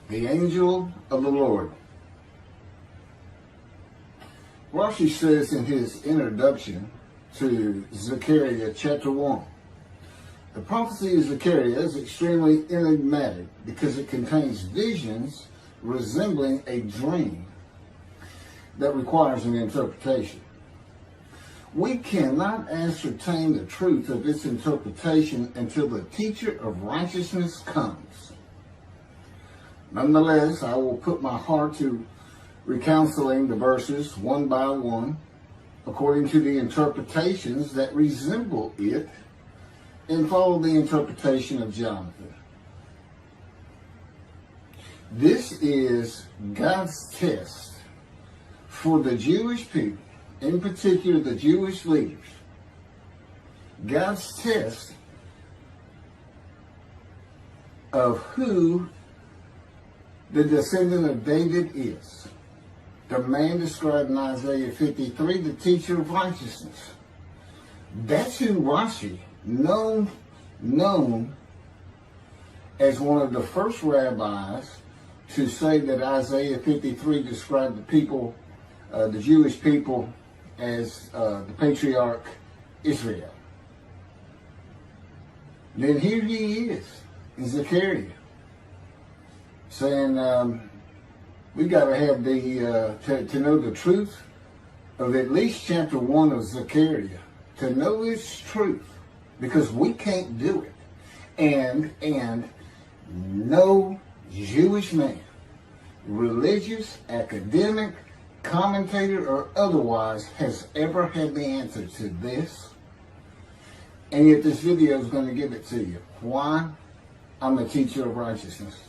The angel of the Lord. Rash says in his introduction to Zechariah chapter 1, the prophecy of Zechariah is extremely enigmatic because it contains visions resembling a dream that requires an interpretation. We cannot ascertain the truth of its interpretation until the teacher of righteousness comes. Nonetheless, I will put my heart to recounseling the verses one by one, according to the interpretations that resemble it, and follow the interpretation of Jonathan. This is God's test for the Jewish people, in particular the Jewish leaders. God's test of who the descendant of David is. The man described in Isaiah 53, the teacher of righteousness. That's who Rashi, known as one of the first rabbis to say that Isaiah 53 described the people, the Jewish people, as the patriarch Israel. Then here he is in Zechariah, saying we got to have the to know the truth of at least chapter 1 of Zechariah, to know its truth, because we can't do it, and no Jewish man, religious, academic, commentator, or otherwise, has ever had the answer to this. And yet this video is going to give it to you. Why? I'm a teacher of righteousness.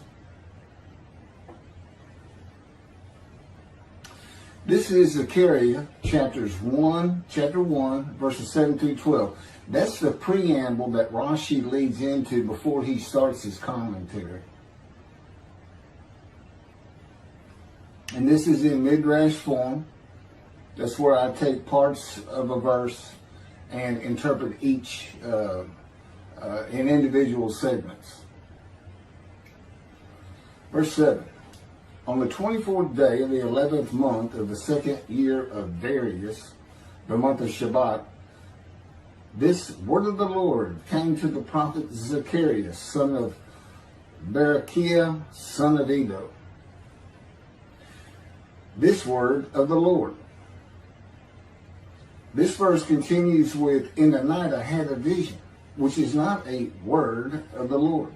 This is Zechariah chapter 1, verses 7 through 12. That's the preamble that Rashi leads into before he starts his commentary. And this is in midrash form. That's where I take parts of a verse and interpret each in individual segments. Verse 7. On the 24th day of the 11th month of the second year of Darius, the month of Shabbat, this word of the Lord came to the prophet Zechariah, son of Berechiah, son of Edo. This word of the Lord. This verse continues with, in the night I had a vision, which is not a word of the Lord.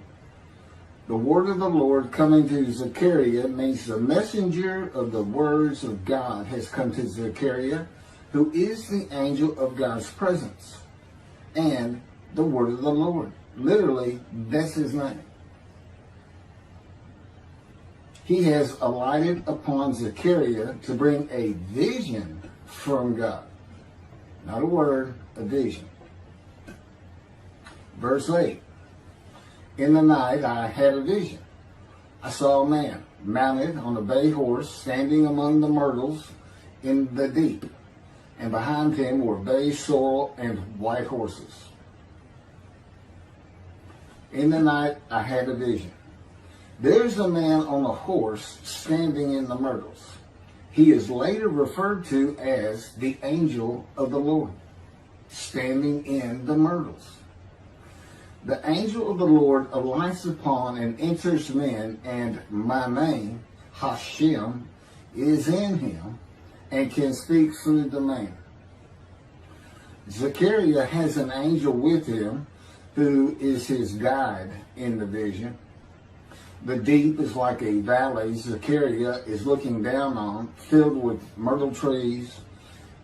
The word of the Lord coming to Zechariah means the messenger of the words of God has come to Zechariah, who is the angel of God's presence, and the word of the Lord. Literally, that's his name. He has alighted upon Zechariah to bring a vision from God. Not a word, a vision. Verse 8. In the night I had a vision. I saw a man mounted on a bay horse standing among the myrtles in the deep, and behind him were bay, sorrel, and white horses. In the night I had a vision. There's a man on a horse standing in the myrtles. He is later referred to as the angel of the Lord, standing in the myrtles. The angel of the Lord alights upon and enters men, and my name, Hashem, is in him and can speak through the man. Zechariah has an angel with him who is his guide in the vision. The deep is like a valley Zechariah is looking down on, filled with myrtle trees,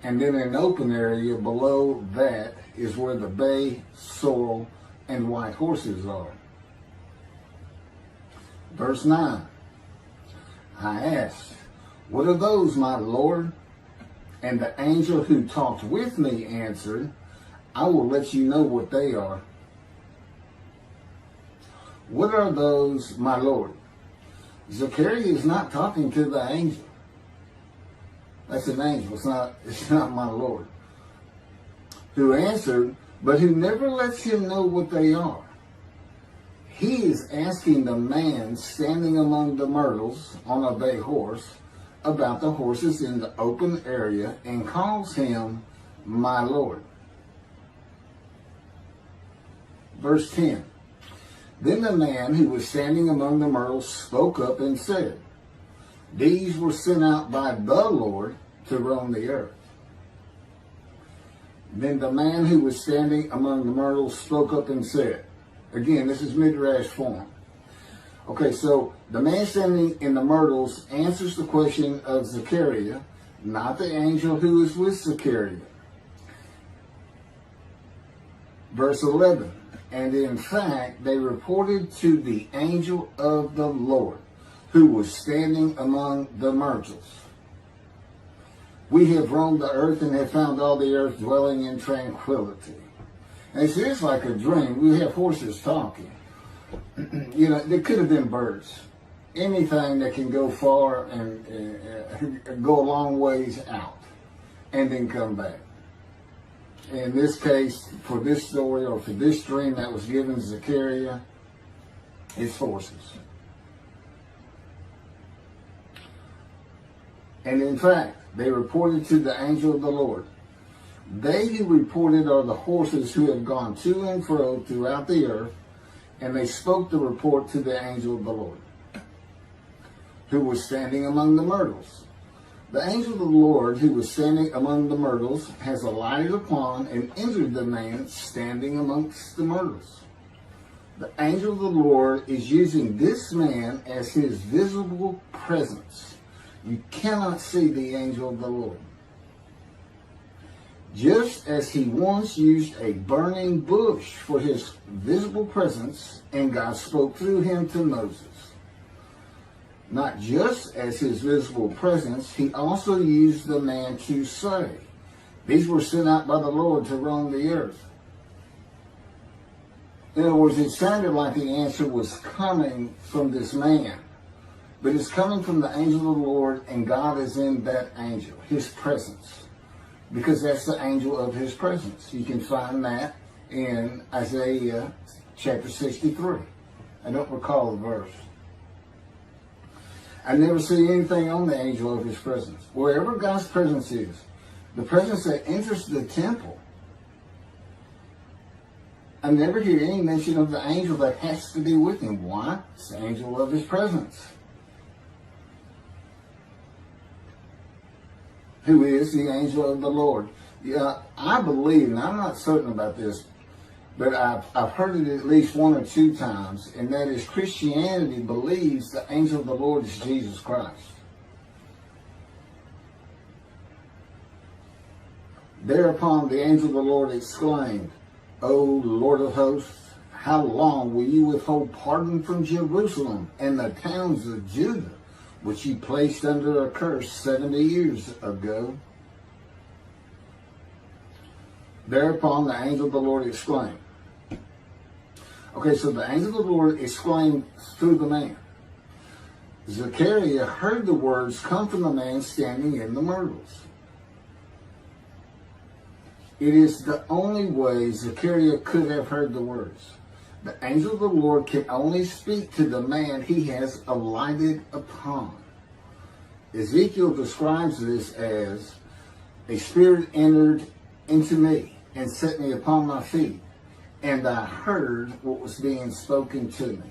and then an open area below that is where the bay, sorrel, and white horses are. Verse 9. I asked, what are those, my Lord? And the angel who talked with me answered, I will let you know what they are. What are those, my Lord? Zechariah is not talking to the angel. That's an angel. It's not my Lord. Who answered, but who never lets him know what they are. he is asking the man standing among the myrtles on a bay horse about the horses in the open area and calls him my Lord. Verse 10. Then the man who was standing among the myrtles spoke up and said, these were sent out by the Lord to roam the earth. Then the man who was standing among the myrtles spoke up and said, again, this is midrash form. Okay, so the man standing in the myrtles answers the question of Zechariah, not the angel who is with Zechariah. Verse 11, and in fact, they reported to the angel of the Lord, who was standing among the myrtles. We have roamed the earth and have found all the earth dwelling in tranquility. And see, it's like a dream. We have horses talking. You know, there could have been birds. Anything that can go far and go a long ways out and then come back. In this case, for this story or for this dream that was given to Zechariah, it's horses. And in fact, they reported to the angel of the Lord. They who reported are the horses who have gone to and fro throughout the earth, and they spoke the report to the angel of the Lord, who was standing among the myrtles. The angel of the Lord, who was standing among the myrtles, has alighted upon and entered the man standing amongst the myrtles. The angel of the Lord is using this man as his visible presence. You cannot see the angel of the Lord. Just as he once used a burning bush for his visible presence, and God spoke through him to Moses. Not just as his visible presence, he also used the man to say, these were sent out by the Lord to roam the earth. In other words, it sounded like the answer was coming from this man. But it's coming from the angel of the Lord, and God is in that angel, his presence. Because that's the angel of his presence. You can find that in Isaiah chapter 63. I don't recall the verse. I never see anything on the angel of his presence. Wherever God's presence is, the presence that enters the temple, I never hear any mention of the angel that has to be with him. Why? It's the angel of his presence, who is the angel of the Lord. Yeah, I believe, and I'm not certain about this, but I've heard it at least one or two times, and that is Christianity believes the angel of the Lord is Jesus Christ. Thereupon the angel of the Lord exclaimed, O Lord of hosts, how long will you withhold pardon from Jerusalem and the towns of Judah, which you placed under a curse 70 years ago? Thereupon the angel of the Lord exclaimed. Okay, so the angel of the Lord exclaimed through the man. Zechariah heard the words come from the man standing in the myrtles. It is the only way Zechariah could have heard the words. The angel of the Lord can only speak to the man he has alighted upon. Ezekiel describes this as, a spirit entered into me and set me upon my feet, and I heard what was being spoken to me.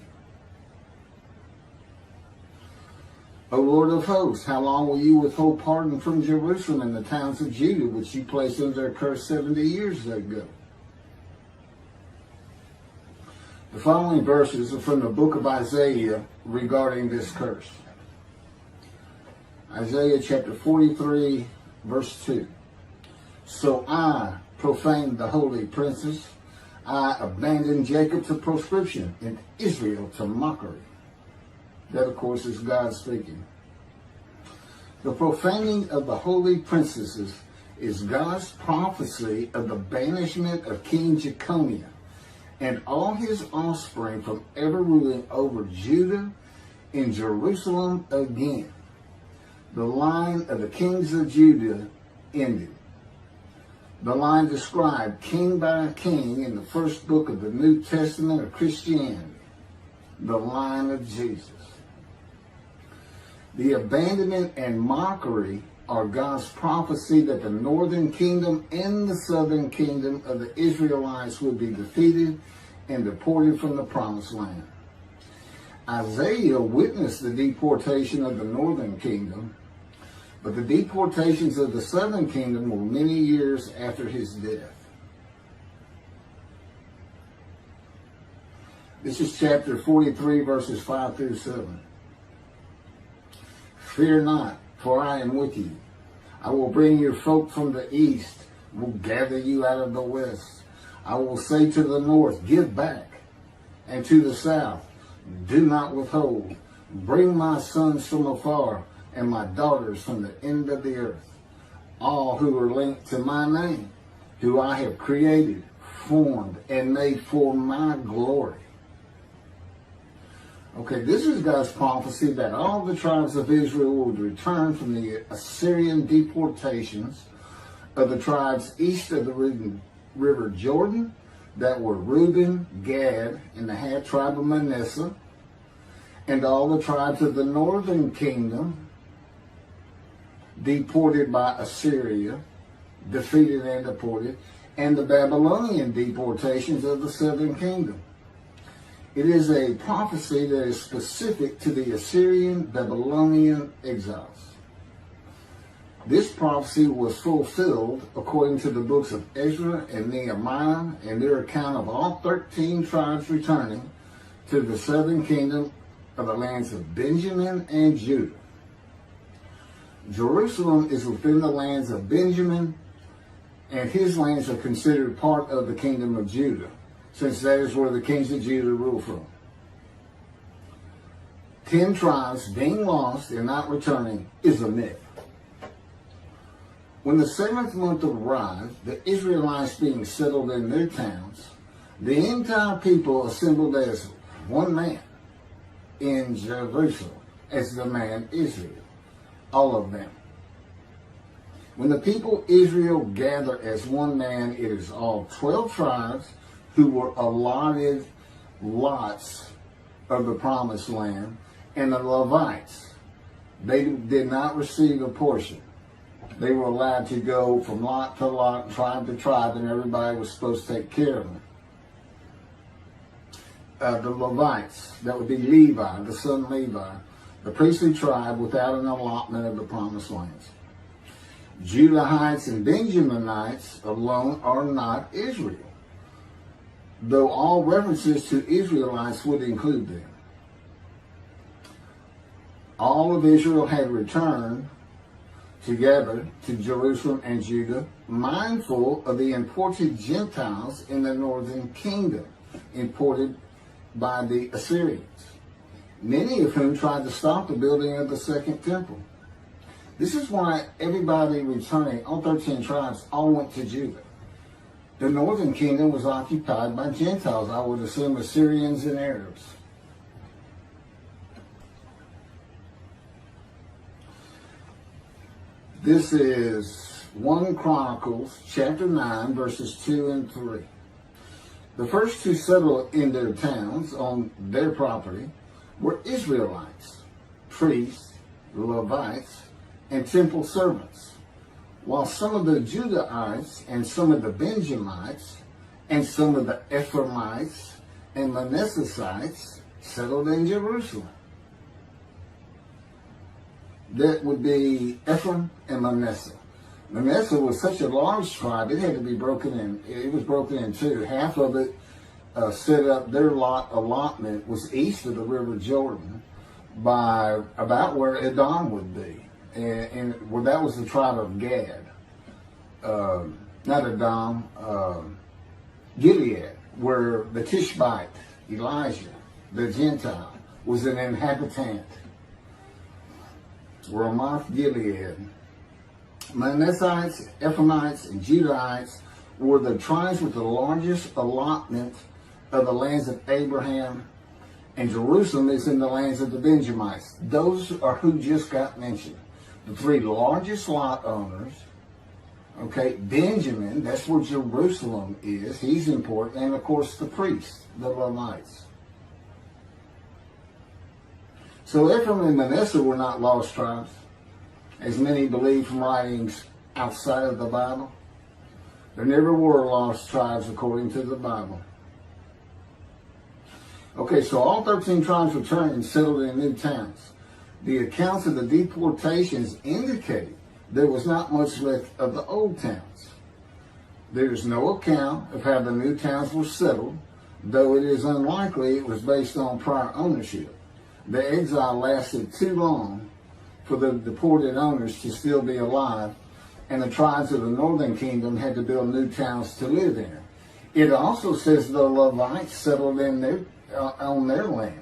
O Lord of hosts, how long will you withhold pardon from Jerusalem and the towns of Judah, which you placed under a curse 70 years ago? The following verses are from the book of Isaiah regarding this curse. Isaiah chapter 43, verse 2. So I profaned the holy princes. I abandoned Jacob to proscription and Israel to mockery. That, of course, is God speaking. The profaning of the holy princesses is God's prophecy of the banishment of King Jeconiah and all his offspring from ever ruling over Judah and Jerusalem again. The line of the kings of Judah ended. The line described king by king in the first book of the New Testament of Christianity. the line of Jesus. The abandonment and mockery are God's prophecy that the northern kingdom and the southern kingdom of the Israelites would be defeated and deported from the promised land. Isaiah witnessed the deportation of the northern kingdom, but the deportations of the southern kingdom were many years after his death. This is chapter 43, verses 5 through 7. Fear not, for I am with you. I will bring your folk from the east, will gather you out of the west. I will say to the north, give back, and to the south, do not withhold. Bring my sons from afar, and my daughters from the end of the earth, all who are linked to my name, who I have created, formed, and made for my glory. Okay, this is God's prophecy that all the tribes of Israel would return from the Assyrian deportations of the tribes east of the river Jordan that were Reuben, Gad, and the half tribe of Manasseh, and all the tribes of the northern kingdom deported by Assyria, defeated and deported, and the Babylonian deportations of the southern kingdom. It is a prophecy that is specific to the Assyrian Babylonian exiles. This prophecy was fulfilled according to the books of Ezra and Nehemiah and their account of all 13 tribes returning to the southern kingdom of the lands of Benjamin and Judah. Jerusalem is within the lands of Benjamin, and his lands are considered part of the kingdom of Judah, since that is where the kings of Judah rule from. 10 tribes being lost and not returning is a myth. When the 7th month arrived, the Israelites being settled in their towns, the entire people assembled as one man in Jerusalem, as the man Israel, all of them. When the people Israel gather as one man, it is all 12 tribes who were allotted lots of the promised land, and the Levites, they did not receive a portion. They were allowed to go from lot to lot, tribe to tribe, and everybody was supposed to take care of them. The Levites, that would be Levi, the son Levi, the priestly tribe without an allotment of the promised lands. Judahites and Benjaminites alone are not Israel, though all references to Israelites would include them. All of Israel had returned together to Jerusalem and Judah, mindful of the imported Gentiles in the northern kingdom, imported by the Assyrians, many of whom tried to stop the building of the second temple. This is why everybody returning, all 13 tribes, all went to Judah. The northern kingdom was occupied by Gentiles, I would assume Assyrians and Arabs. This is 1 Chronicles chapter 9, verses 2 and 3. The first to settle in their towns on their property were Israelites, priests, Levites, and temple servants, while some of the Judahites and some of the Benjamites and some of the Ephraimites and Manassesites settled in Jerusalem. That would be Ephraim and Manasseh. Manasseh was such a large tribe, it had to be broken in. It was broken in two. Half of it set up, their allotment was east of the river Jordan by about where Edom would be. And well, that was the tribe of Gad. Not Edom, Gilead, where the Tishbite, Elijah, the Gentile, was an inhabitant. Ramoth Gilead. Manassites, Ephraimites, and Judahites were the tribes with the largest allotment of the lands of Abraham, and Jerusalem is in the lands of the Benjamites. Those are who just got mentioned. The three largest lot owners. Okay, Benjamin, that's where Jerusalem is. He's important. And of course the priests, the Levites. So Ephraim and Manasseh were not lost tribes, as many believe from writings outside of the Bible. There never were lost tribes according to the Bible. Okay, so all 13 tribes returned and settled in new towns. The accounts of the deportations indicate there was not much left of the old towns. There is no account of how the new towns were settled, though it is unlikely it was based on prior ownership. The exile lasted too long for the deported owners to still be alive, and the tribes of the northern kingdom had to build new towns to live in. It also says the Levites settled in on their lands.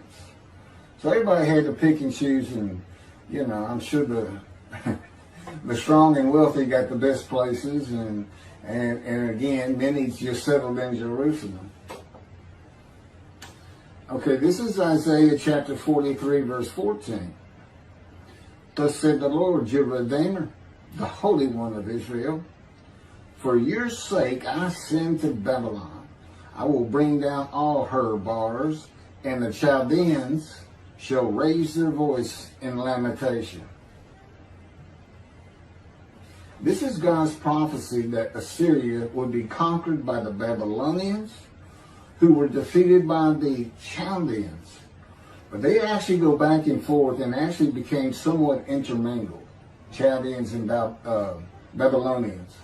So everybody had to pick and choose, and I'm sure the strong and wealthy got the best places, and again, many just settled in Jerusalem. Okay, this is Isaiah chapter 43, verse 14. Thus said the Lord, your Redeemer, the Holy One of Israel, for your sake I send to Babylon. I will bring down all her bars, and the Chaldeans shall raise their voice in lamentation. This is God's prophecy that Assyria would be conquered by the Babylonians, who were defeated by the Chaldeans. But they actually go back and forth and actually became somewhat intermingled, Chaldeans and Babylonians.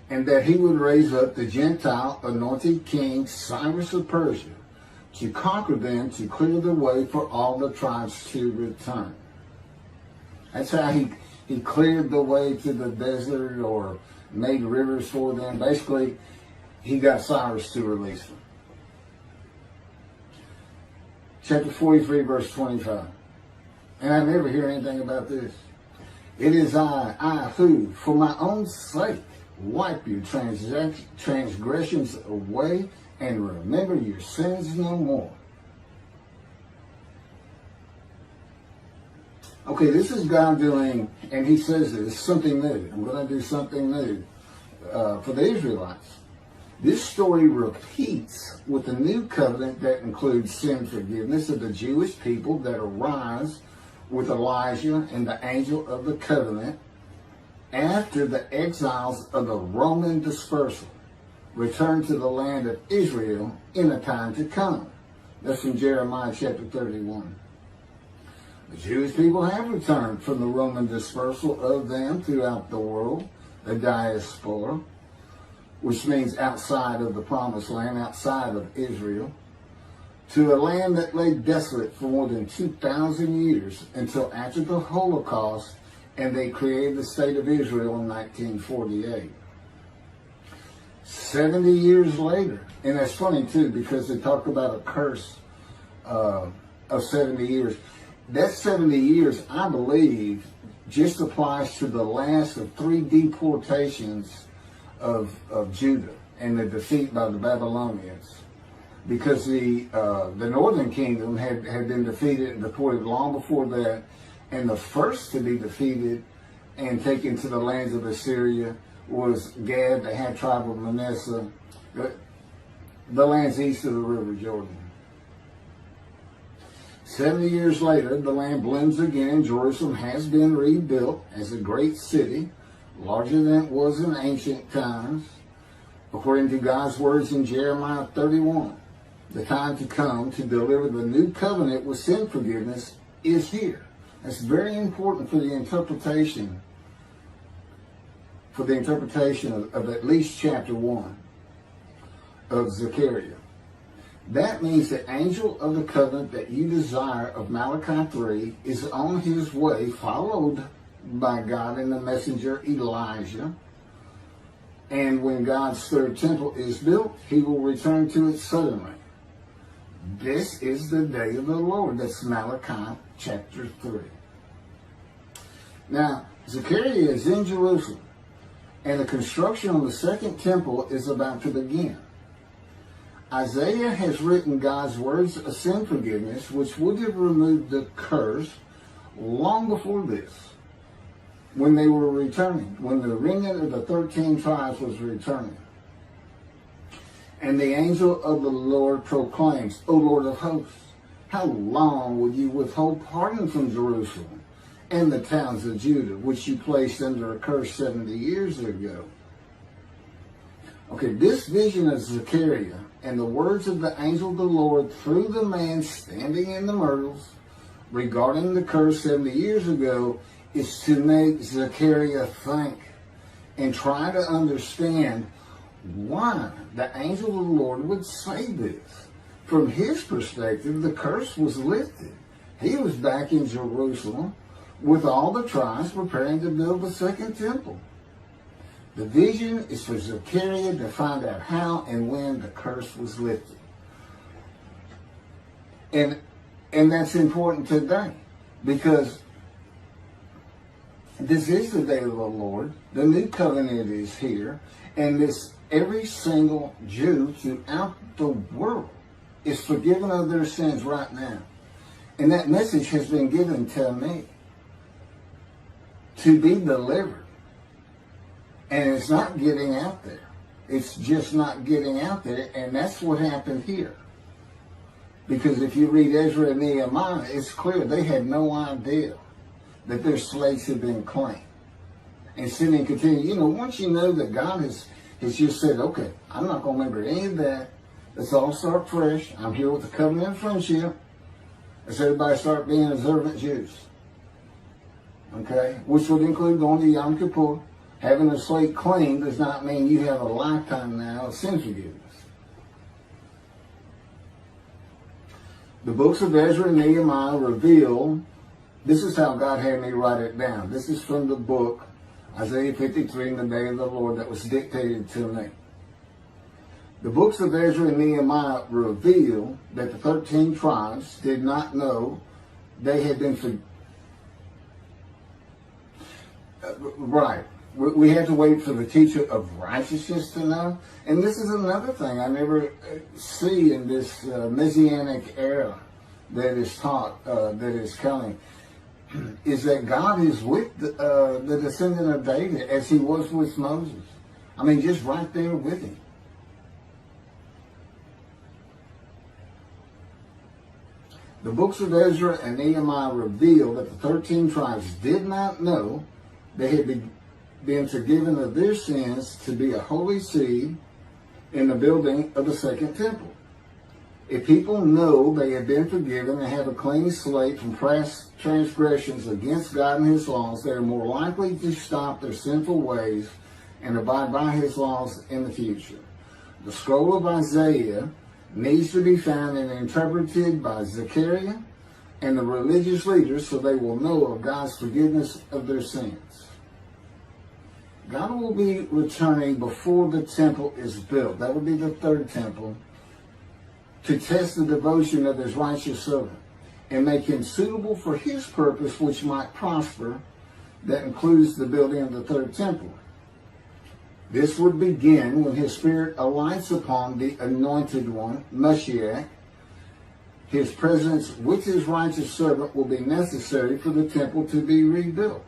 And that he would raise up the Gentile anointed king Cyrus of Persia to conquer them, to clear the way for all the tribes to return. That's how he cleared the way to the desert, or made rivers for them. Basically, he got Cyrus to release them. Chapter 43, verse 25. And I never hear anything about this. It is I who, for my own sake, wipe your transgressions away and remember your sins no more. Okay, this is God doing, and he says this, something new. I'm going to do something new for the Israelites. This story repeats with the new covenant that includes sin forgiveness of the Jewish people that arise with Elijah and the angel of the covenant after the exiles of the Roman dispersal return to the land of Israel in a time to come. That's from Jeremiah chapter 31. The Jewish people have returned from the Roman dispersal of them throughout the world, the diaspora, which means outside of the promised land, outside of Israel, to a land that lay desolate for more than 2,000 years until after the Holocaust, and they created the state of Israel in 1948. 70 years later, and that's funny too, because they talk about a curse of 70 years. That 70 years, I believe, just applies to the last of 3 deportations of Judah and the defeat by the Babylonians, because the northern kingdom had been defeated and deported long before that, and the first to be defeated and taken to the lands of Assyria was Gad, the half tribe of Manasseh, the lands east of the river Jordan. 70 years later, the land blooms again. Jerusalem has been rebuilt as a great city, larger than it was in ancient times. According to God's words in Jeremiah 31, the time to come to deliver the new covenant with sin forgiveness is here. That's very important for the interpretation of at least chapter 1 of Zechariah. That means the angel of the covenant that you desire of Malachi 3 is on his way, followed by God and the messenger Elijah. And when God's third temple is built, he will return to it suddenly. This is the day of the Lord. That's Malachi chapter 3. Now, Zechariah is in Jerusalem, and the construction of the second temple is about to begin. Isaiah has written God's words of sin forgiveness, which would have removed the curse long before this, when they were returning, when the remnant of the 13 tribes was returning. And the angel of the Lord proclaims, O Lord of hosts, how long will you withhold pardon from Jerusalem and the towns of Judah, which you placed under a curse 70 years ago? Okay, this vision of Zechariah and the words of the angel of the Lord through the man standing in the myrtles regarding the curse 70 years ago is to make Zechariah think and try to understand why the angel of the Lord would say this. From his perspective, the curse was lifted. He was back in Jerusalem with all the tribes preparing to build the second temple. The vision is for Zechariah to find out how and when the curse was lifted. And that's important today, because this is the day of the Lord. The new covenant is here, and every single Jew throughout the world is forgiven of their sins right now. And that message has been given to me to be delivered. And it's not getting out there. It's just not getting out there. And that's what happened here. Because if you read Ezra and Nehemiah, it's clear they had no idea that their slates had been claimed. And sin and continue. You know, once you know that God has just said, okay, I'm not going to remember any of that. Let's all start fresh. I'm here with the covenant of friendship. Let's everybody start being observant Jews. Okay? Which would include going to Yom Kippur. Having a slate clean does not mean you have a lifetime now of sin forgiveness. The books of Ezra and Nehemiah reveal, this is how God had me write it down. This is from the book, Isaiah 53, in the day of the Lord, that was dictated to me. The books of Ezra and Nehemiah reveal that the 13 tribes did not know they had been right. We had to wait for the teacher of righteousness to know. And this is another thing I never see in this Messianic era that is taught, that is coming, is that God is with the descendant of David as he was with Moses. I mean, just right there with him. The books of Ezra and Nehemiah reveal that the 13 tribes did not know they had been forgiven of their sins to be a holy seed in the building of the second temple. If people know they have been forgiven and have a clean slate from past transgressions against God and his laws, they are more likely to stop their sinful ways and abide by his laws in the future. The scroll of Isaiah needs to be found and interpreted by Zechariah and the religious leaders so they will know of God's forgiveness of their sins. God will be returning before the temple is built. That will be the third temple, to test the devotion of his righteous servant and make him suitable for his purpose, which might prosper. That includes the building of the third temple. This would begin when his spirit alights upon the anointed one, Moshiach. His presence with his righteous servant will be necessary for the temple to be rebuilt.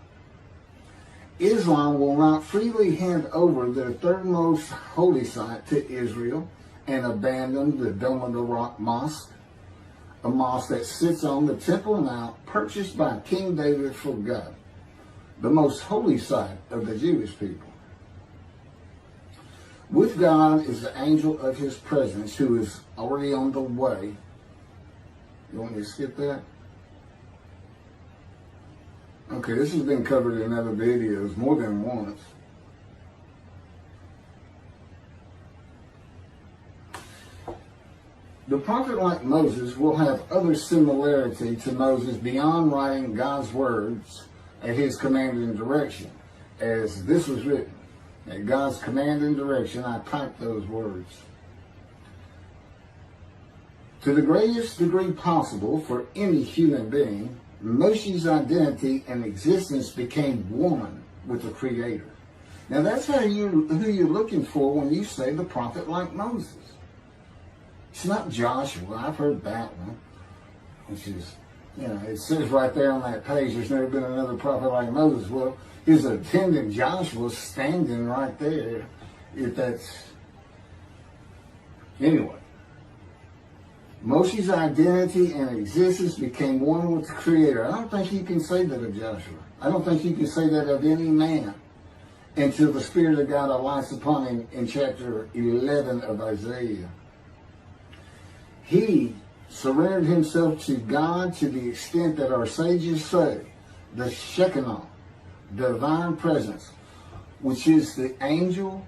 Islam will not freely hand over their third most holy site to Israel and abandon the Dome of the Rock Mosque, a mosque that sits on the Temple Mount purchased by King David for God, the most holy site of the Jewish people. With God is the angel of his presence, who is already on the way. You want me to skip that? Okay, this has been covered in other videos more than once. The prophet like Moses will have other similarity to Moses beyond writing God's words at his command and direction, as this was written. At God's command and direction, I typed those words. To the greatest degree possible for any human being, Moshe's identity and existence became one with the Creator. Now that's who you're looking for when you say the prophet like Moses. It's not Joshua. I've heard that one, which is, it says right there on that page, there's never been another prophet like Moses. Well, his attendant Joshua standing right there, if that's, anyway. Moshe's identity and existence became one with the Creator. I don't think you can say that of Joshua. I don't think you can say that of any man until the Spirit of God alights upon him in chapter 11 of Isaiah. He surrendered himself to God to the extent that our sages say the Shekinah, divine presence, which is the angel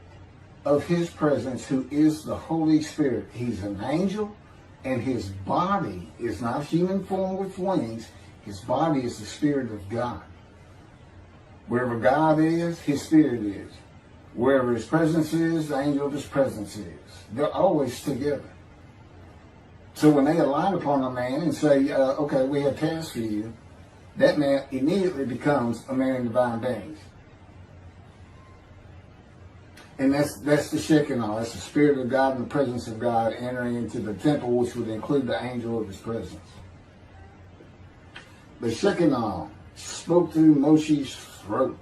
of his presence, who is the Holy Spirit. He's an angel, and his body is not human form with wings. His body is the Spirit of God. Wherever God is, his Spirit is. Wherever his presence is, the angel of his presence is. They're always together. So when they alight upon a man and say, okay, we have tasks for you, that man immediately becomes a man in divine beings. And that's the Shekinah. That's the Spirit of God and the presence of God entering into the temple, which would include the angel of his presence. The Shekinah spoke through Moshe's throat.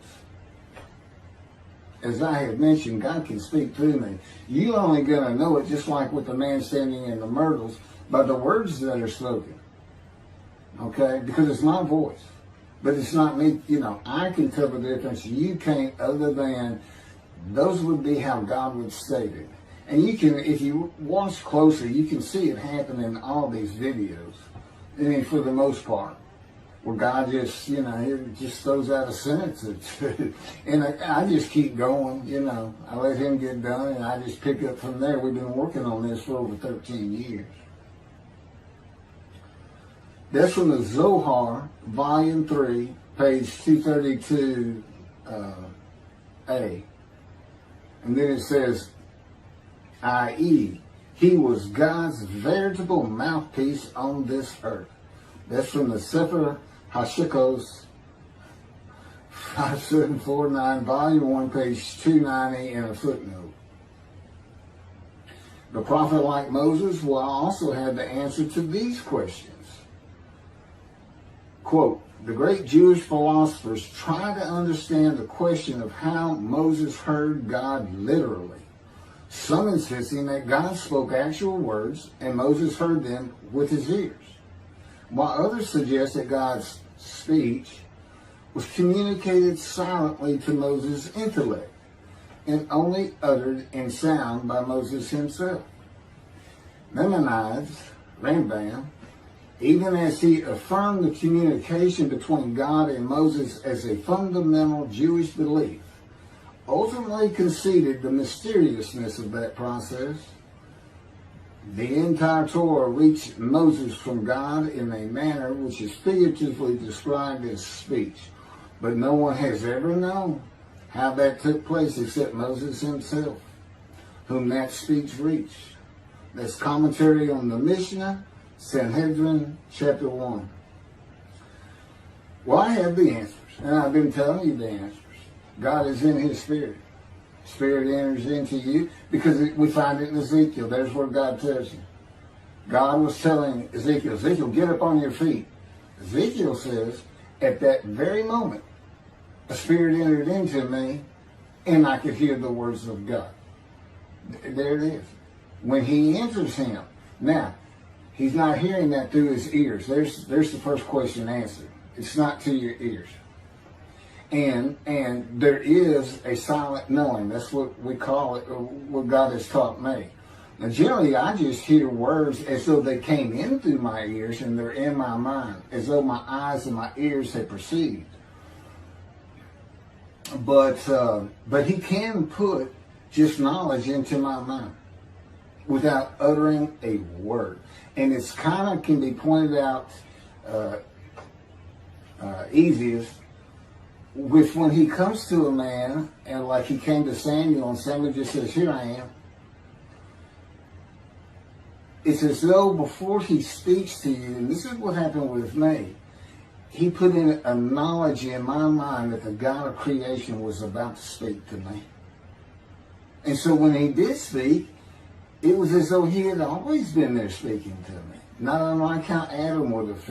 As I have mentioned, God can speak through me. You're only going to know it, just like with the man standing in the myrtles, by the words that are spoken. Okay? Because it's my voice. But it's not me. You know, I can tell the difference. You can't, other than those would be how God would state it. And you can, if you watch closer, you can see it happen in all these videos. I mean, for the most part. Where God just, you know, he just throws out a sentence or two. And I just keep going, you know. I let him get done, and I just pick up from there. We've been working on this for over 13 years. That's from the Zohar, Volume 3, page 232A. And then it says, i.e., he was God's veritable mouthpiece on this earth. That's from the Sefer Hashikos 5749, Volume 1, page 290, and a footnote. The prophet, like Moses, will also have the answer to these questions. Quote, the great Jewish philosophers try to understand the question of how Moses heard God literally. Some insisting that God spoke actual words and Moses heard them with his ears, while others suggest that God's speech was communicated silently to Moses' intellect and only uttered in sound by Moses himself. Maimonides, Rambam, even as he affirmed the communication between God and Moses as a fundamental Jewish belief, ultimately conceded the mysteriousness of that process. The entire Torah reached Moses from God in a manner which is figuratively described as speech, but no one has ever known how that took place except Moses himself, whom that speech reached. That's commentary on the Mishnah, Sanhedrin, chapter 1. Well, I have the answers, and I've been telling you the answers. God is in his Spirit. Spirit enters into you, because we find it in Ezekiel. There's where God tells you. God was telling Ezekiel, Ezekiel, get up on your feet. Ezekiel says, at that very moment, a spirit entered into me, and I could hear the words of God. There it is. When he enters him. Now, he's not hearing that through his ears. There's the first question answered. It's not to your ears. And there is a silent knowing. That's what we call it, what God has taught me. Now, generally, I just hear words as though they came in through my ears and they're in my mind, as though my eyes and my ears had perceived. But he can put just knowledge into my mind without uttering a word. And it's kind of can be pointed out easiest with when he comes to a man, and like he came to Samuel, and Samuel just says, here I am. It's as though before he speaks to you, and this is what happened with me, he put in a knowledge in my mind that the God of creation was about to speak to me. And so when he did speak, it was as though he had always been there speaking to me. Not unlike how Adam would have felt.